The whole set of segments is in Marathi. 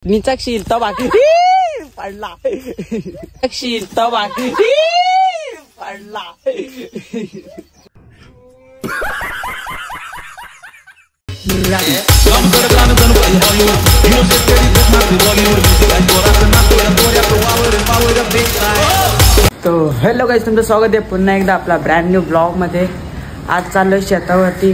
निचकशील तो बाकी पडला निचकशील तो बाकी पडला. तो हॅलो गाईज, तुमचं स्वागत आहे पुन्हा एकदा आपला ब्रँड न्यू ब्लॉग मध्ये. आज चाललोय शेतावरती.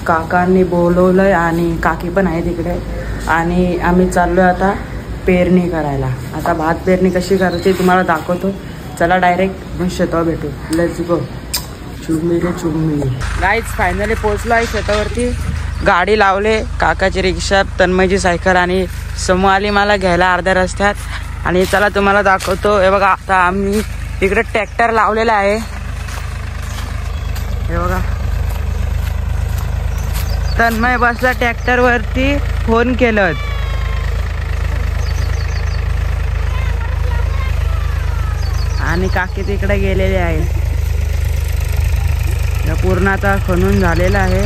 काकांनी बोलवलंय आणि काकी पण आहे तिकडे आणि आम्ही चाललोय आता पेरणी करायला. आता भात पेरणी कशी करायची तुम्हाला दाखवतो. चला डायरेक्ट मग शेतावर भेटू. Let's go. चुम्मी चुम्मी. गाईज फायनली पोहोचलो आहे शेतावरती. गाडी लावले, काकाची रिक्षा, तन्मयची सायकल आणि समू आली मला घ्यायला अर्ध्या रस्त्यात. आणि चला तुम्हाला दाखवतो. हे बघा, आता आम्ही इकडे ट्रॅक्टर लावलेला आहे. हे बघा, तन्मय बसला ट्रॅक्टर वरती. फोन केलं आणि काकी तिकडे गेलेले आहे. पूर्ण आता खणून झालेला आहे.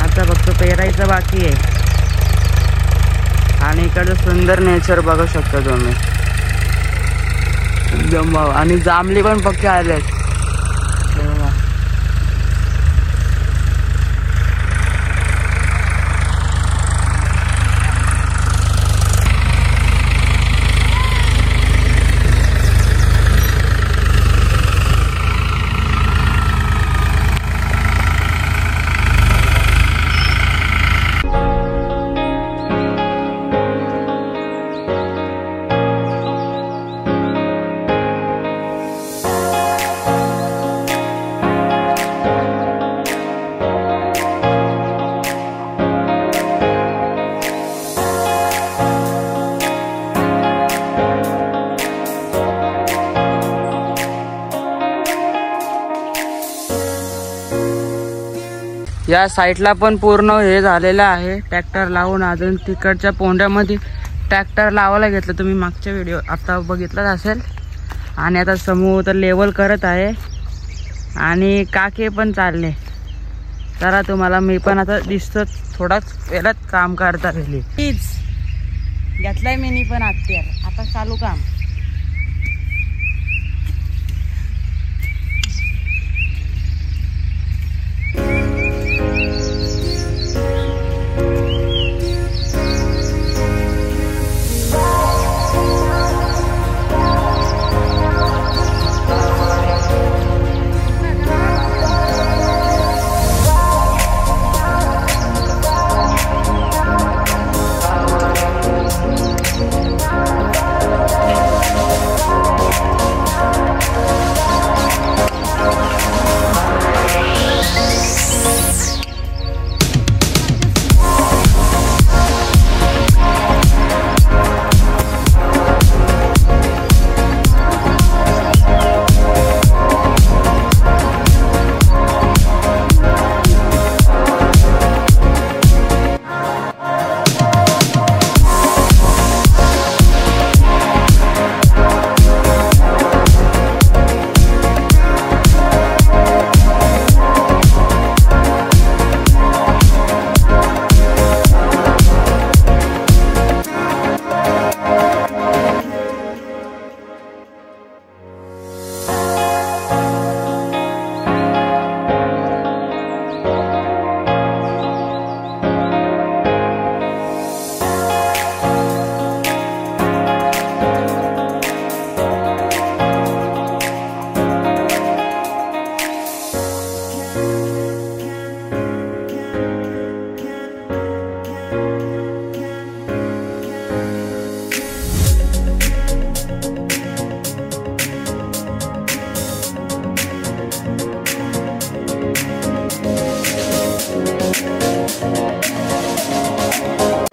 आता फक्त पेरायचं बाकी आहे. आणि इकडचं सुंदर नेचर बघू शकता तुम्ही. एकदम आणि जांभली पण पक्के आलेत. या साईडला पण पूर्ण हे झालेलं आहे ट्रॅक्टर लावून. अजून तिकडच्या पोंड्यामध्ये ट्रॅक्टर लावायला घेतलं. तुम्ही मागच्या व्हिडिओ आता बघितलाच असेल. आणि आता समूह तर लेवल करत आहे आणि काके पण चालले. तर तुम्हाला मी पण आता दिसतो थोडाच वेळात काम करता राहिली. प्लीज घेतलाय मी पण आता चालू काम.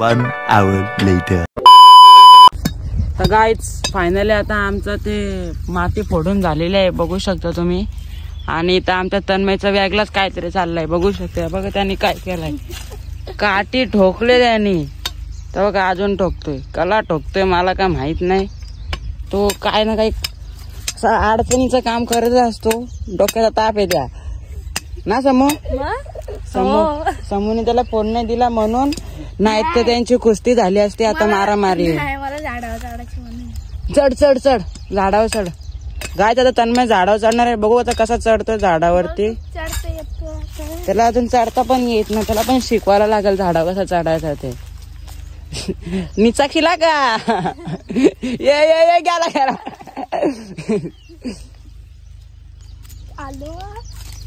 One hour later. तर गाईज फायनली आता आमचं ते माती फोडून झालेली आहे बघू शकता तुम्ही. आणि इथं आमच्या तन्मयचा वेगळाच काहीतरी चाललाय बघू शकता. बघा त्यांनी काय केलंय. काठी ठोकले त्यांनी. तर बघा अजून ठोकतोय. कला ठोकतोय मला काय माहित नाही. तो काय ना काही अडचणीचं काम करत असतो. डोक्याचा ताप आहे त्या ना समूह. समूने त्याला फोन नाही दिला म्हणून, नाही तर त्यांची कुस्ती झाली असती आता मारामारी. चढ चढ चढ झाडावर चढ. गाय आता तन्मय झाडावर चढणार आहे, बघू आता कसा चढतो झाडावरती. त्याला अजून चढता पण येत नाही, त्याला पण शिकवायला लागेल झाडावर कसा चढायचा ते. निचा खिला का ये गेला गेला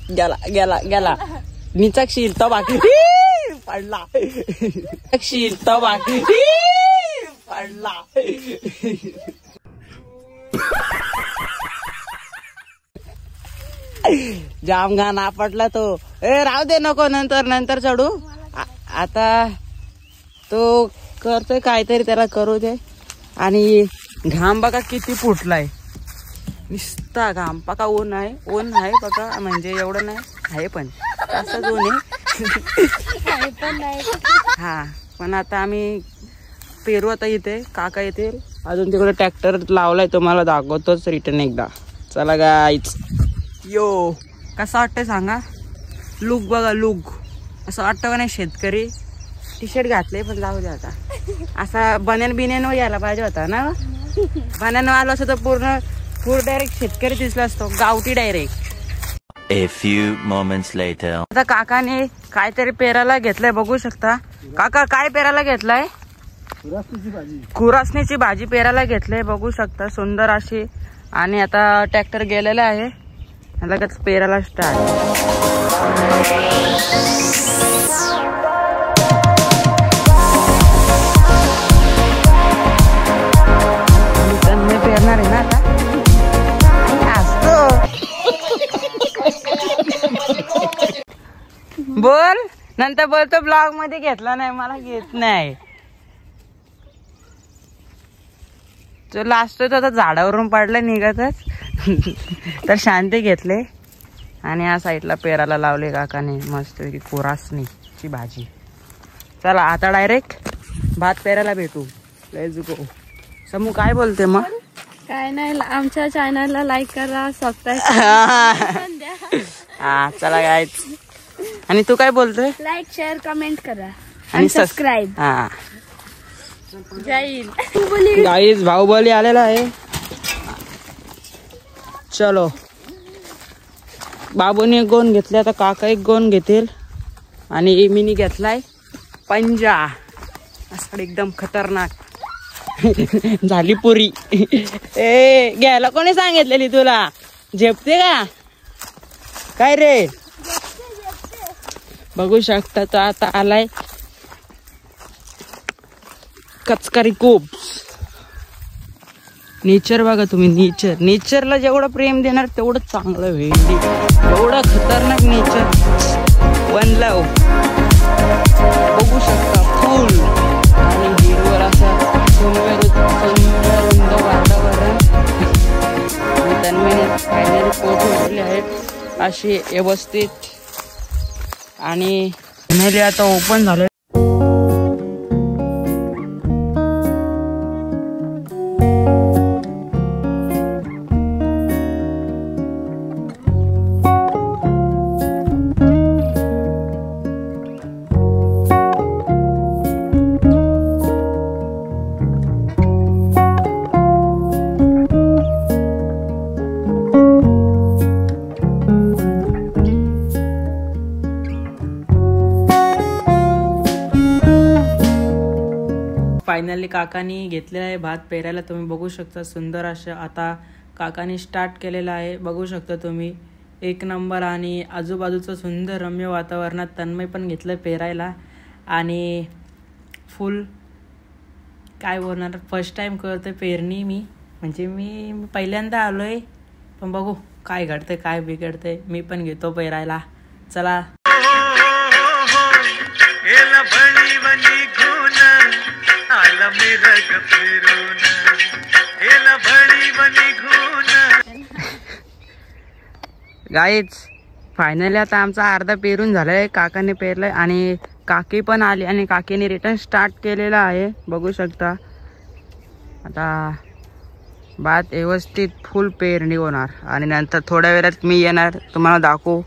गेला गेला गेला. निचा शिरता बाकी पडला, शिरता बाकी पडला. जाम घाण आपटला तो. राहू दे नको, नंतर नंतर चढू. आता तो करतोय काहीतरी, त्याला करू दे. आणि घाम बघा किती फुटलाय, नुसता घाम. बघा ऊन आहे बघा, म्हणजे एवढं नाही आहे पण असंच ऊन आहे. हा पण आता आम्ही पेरू आता इथे काका येतील. अजून तिकडे ट्रॅक्टर लावलाय, तुम्हाला दाखवतोच रिटर्न एकदा. चला गाईच. यो कसं वाटतंय सांगा. लुक बघा, लुक असं वाटतं का नाही. शेतकरी टी शर्ट घातले पण जाऊ दे आता. असा बन्यान यायला पाहिजे होता ना. बन्यान आलो असं तर पूर्ण डायरेक्ट शेतकरी दिसला असतो, गावठी direct. A few moments later. आता काकाने काहीतरी पेरायला घेतलंय, बघू शकता. काका काय पेरायला घेतलाय? खुरासणीची भाजी पेरायला घेतलंय, बघू शकता सुंदर अशी. आणि आता ट्रॅक्टर गेलेला आहे, लगेच पेरायला स्टार्ट. पेरणार आहे ना आता. बोल नंतर बोलतो, ब्लॉग मध्ये घेतला नाही, मला घेत नाही. तो लास्ट आता झाडावरून पडला निघतच. तर शांती घेतले आणि या साईडला पेराला लावले काकाने मस्त खुरासणीची भाजी. चला आता डायरेक्ट भात पेरायला भेटू. लेट्स गो. समू काय बोलते मग? काय नाही, आमच्या चॅनलला लाईक करा, सबस्क्राईब. हा चला गाईज. आणि तू काय बोलतोय? लाईक शेअर कमेंट करा आणि सबस्क्राईब. हा जाईल. गाईज बाहुबली आलेला आहे. चलो, बाबूने एक गोन घेतला, आता काका एक गोन घेतील. आणि मीनी घेतलाय पंजा, असं एकदम खतरनाक. झाली पुरी. घ्यायला कोणी सांगितलेली तुला? झेपते का काय रे? बघू शकता तो आता आलाय कचकारी खूप. नेचर बघा तुम्ही, नेचरला जेवढं प्रेम देणार तेवढं चांगलं होईल. एवढं खतरनाक नेचर, वन लव. बघू शकता फुल आणि हिरवळ असं सुंदर वातावरण. तन्मयने फायनली पोहोचवलेले आहेत अशी व्यवस्थित. आणि फायनली आता ओपन झालं. फायनली काकानी घेतलेला आहे भात पेरायला. तुम्ही बघू शकता सुंदर असं आता काकानी स्टार्ट केलेला आहे. बघू शकता तुम्ही एक नंबर. आणि आजूबाजूचं सुंदर रम्य वातावरणात तन्मय पण घेतलं पेरायला. आणि फुल काय बोलणार, फर्स्ट टाइम करतोय पेरणी मी. म्हणजे मी पहिल्यांदा आलोय, पण बघू काय घडतंय काय बिघडतंय. मी पण घेतो पेरायला. चला. गाईज फायनली आता आमचा अर्धा पेरून झालाय. काकाने पेरलाय आणि काकी पण आली आणि काकीने रिटर्न स्टार्ट केलेला आहे. बघू शकता आता भात व्यवस्थित फुल पेरणी होणार. आणि नंतर थोड्या वेळात मी येणार, तुम्हाला दाखवू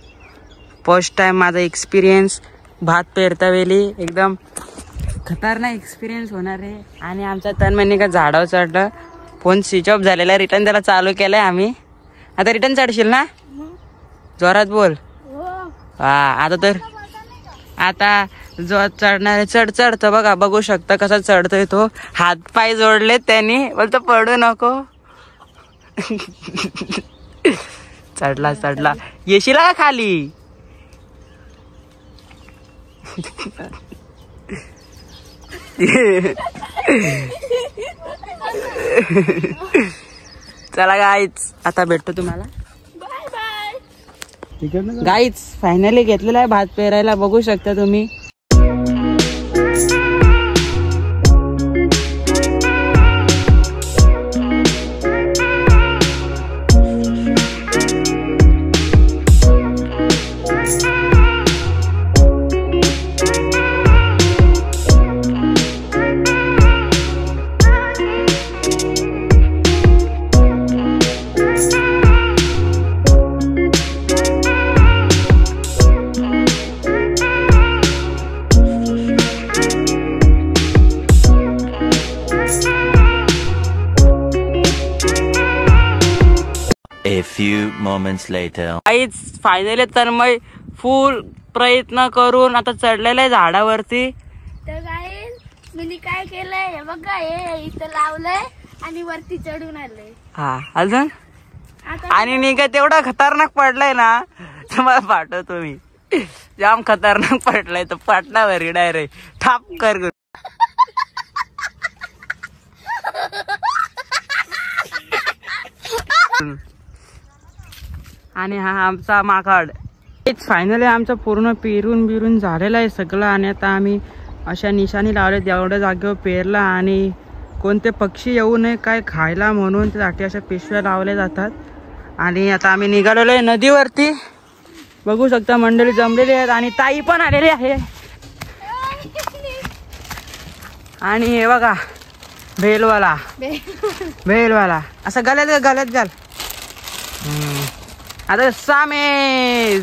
फर्स्ट टाइम माझा एक्सपिरियन्स भात पेरता वेळी एकदम खतरनाक एक्सपिरियन्स होणार आहे. आणि आमचा तन्मयने का झाडावर चढलं, फोन स्विच ऑफ झालेला, रिटर्न त्याला चालू केलंय आम्ही. आता रिटर्न चढशील ना, जोरात बोल. हा आता तर आता जो चढणार चढ चढतं बघा, बघू शकता कसा चढतोय तो. हात पाय जोडले त्यांनी, बोलतो पडू नको. चढला चढला. येशील का खाली. चला गाईच, आता भेटतो तुम्हाला. गाईच फायनली घेतलेला आहे भात पेरायला, बघू शकता तुम्ही. A few moments later. काहीच फायनली तन्मय फुल प्रयत्न करून आता चढलेला आहे झाडावरती. तर गाईस मी काय केलंय हे बघा, हे इथं लावलंय आणि वरती चढून आलंय. हा अजून आता आणि निघा तेवढा खतरनाक पडलाय ना, तुम्हाला पाठवतो मी. जाम खतरनाक पडलाय तो, पाटलावर डायरेक्ट ठाप कर. आणि हा आमचा माकड. फायनली आमचं पूर्ण पेरून बिरून झालेलं आहे सगळं. आणि आता आम्ही अशा निशाणी लावल्या जेवढ्या जागेवर पेरला, आणि कोणते पक्षी येऊ नये काय खायला म्हणून त्यासाठी अशा पिशव्या लावल्या जातात. आणि आता आम्ही निघालेलो आहे नदीवरती, बघू शकता मंडळी जमलेली आहेत आणि ताई पण आलेली आहे. आणि हे बघा भेलवाला, भेलवाला असं गल्यात गल्यात घाल. आता सामे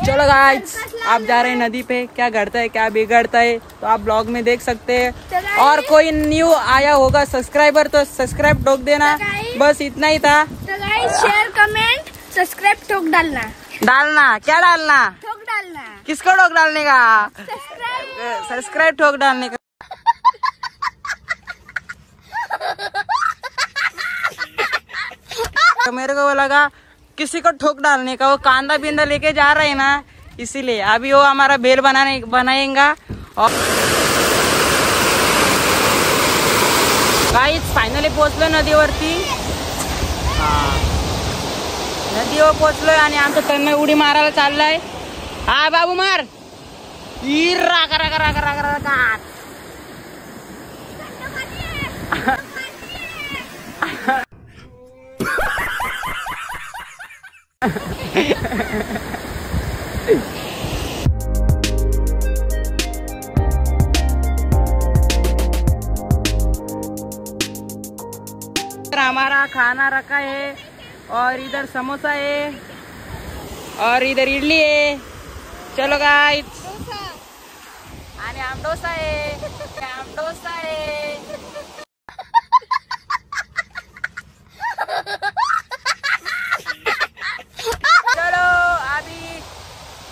चलो गाइस, आप जा रहे हैं नदी पे. क्या घटता है क्या बिगड़ता है तो आप ब्लॉग में देख सकते हैं. और कोई न्यू आया होगा सब्सक्राइबर तो सब्सक्राइब ठोक देना. बस इतना ही था. तो गाइस शेयर कमेंट सब्सक्राइब ठोक डालना. डालना क्या डालना, ठोक डालना. किसको ठोक डालने का, सब्सक्राइब. सब्सक्राइब ठोक डालने का. तो मेरे को लगा किसी को ठोक डालने का, वो कांदा बिंदा लेके जा रहे हैं ना, इसीलिए अभी वो हमारा बेल बनाएगा. और गाइस फायनली पोहोचलो नदीवरती. नदीवर पोहोचलोय आणि आमचं तन्मय उडी मारायला चाललाय. हा बाबू मार. हमारा खाना रखा है, और इधर समोसा है और इधर इडली है. चलो गाइस, आणि आम डोसा है, आम डोसा है. चलो आधी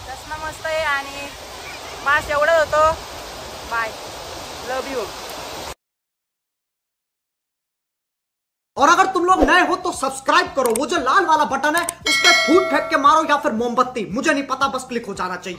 चष्मा मस्त आहे आणि मास एवढं होतो. Bye, love you. और अगर तुम लोग नए हो तो सब्सक्राइब करो, वो जो लाल वाला बटन है उस पर फूट फेंक के मारो या फिर मोमबत्ती, मुझे नहीं पता, बस क्लिक हो जाना चाहिए.